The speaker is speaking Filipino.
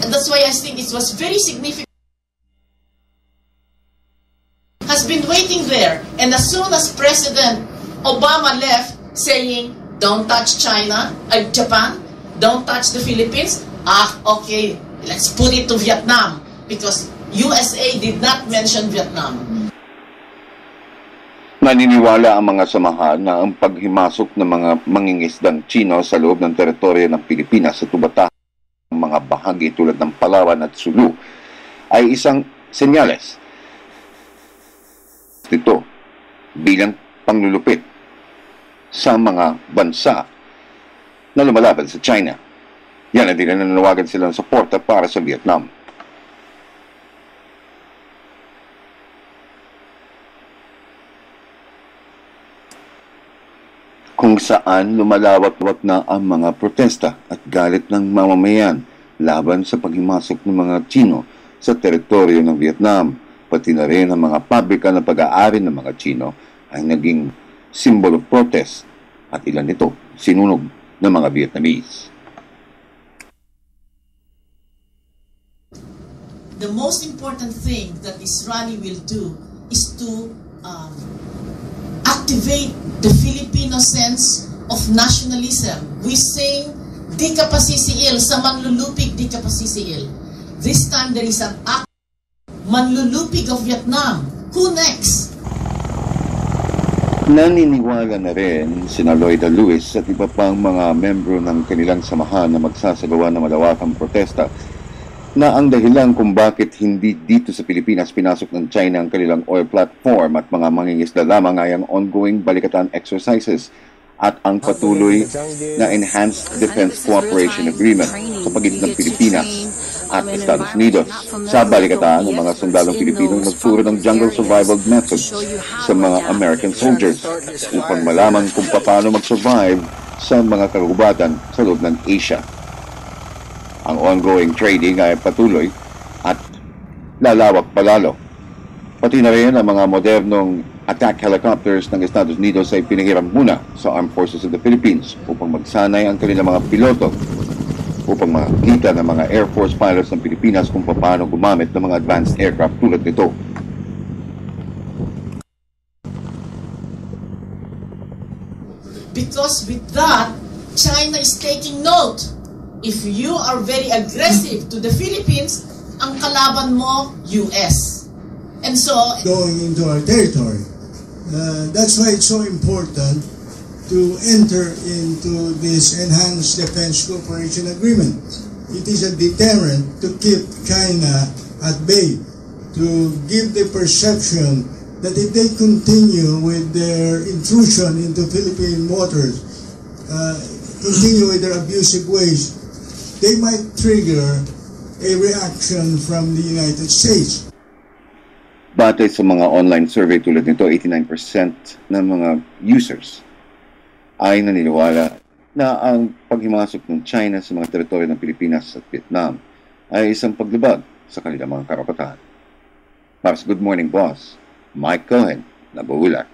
And that's why I think it was very significant. Has been waiting there, and as soon as President Obama left saying, don't touch Japan, don't touch the Philippines, okay, let's put it to Vietnam, because USA did not mention Vietnam. Naniniwala ang mga samahan na ang paghimasok ng mga mangingisdang Chino sa loob ng teritoryo ng Pilipinas sa tubata ng mga bahagi tulad ng Palawan at Sulu ay isang senyales dito bilang panglulupit sa mga bansa na lumalaban sa China. Yan ang din na nanawagan sila ng suporta para sa Vietnam. Kung saan lumalawak-wak na ang mga protesta at galit ng mamamayan laban sa paghimasok ng mga Chino sa teritoryo ng Vietnam, pati na rin ang mga pabrika na pag-aari ng mga Chino ay naging symbol of protest at ilan nito sinunog ng mga Vietnamese. The most important thing that this rally will do is to activate the Filipino sense of nationalism. We sing Di Ka Pa Sisiil, sa manlulupig Di Ka Pa Sisiil. This time there is an act, manlulupig of Vietnam. Who next? Naniniwala na rin sina Lloyda Lewis at iba pang mga membro ng kanilang samahan na magsasagawa ng malawakang protesta na ang dahilan kung bakit hindi dito sa Pilipinas pinasok ng China ang kanilang oil platform at mga mangingisda lamang ay ang ongoing balikatan exercises at ang patuloy na Enhanced Defense Cooperation Agreement sa pagitan ng Pilipinas at Estados Unidos. Sa balikatan, ang mga sundalong Pilipino nagturo ng jungle survival method sa mga American soldiers upang malaman kung paano mag-survive sa mga kagubatan sa loob ng Asia. Ang ongoing trading ay patuloy at lalawak palalo. Pati na rin ang mga modernong attack helicopters ng Estados Unidos ay pinahiram muna sa Armed Forces of the Philippines upang magsanay ang kanilang mga piloto upang makita ng mga Air Force pilots ng Pilipinas kung paano gumamit ng mga advanced aircraft tulad nito. Because with that, China is taking note. If you are very aggressive to the Philippines, ang kalaban mo, US. And so, going into our territory. That's why it's so important to enter into this Enhanced Defense Cooperation Agreement. It is a deterrent to keep China at bay, to give the perception that if they continue with their intrusion into Philippine waters, continue with their abusive ways, they might trigger a reaction from the United States. Batay sa mga online survey tulad nito, 89% ng mga users ay naniniwala na ang paghimasok ng China sa mga teritoryo ng Pilipinas at Vietnam ay isang paglabag sa kanilang mga karapatan. Para sa Good Morning Boss, Mike Cohen, Nabulak.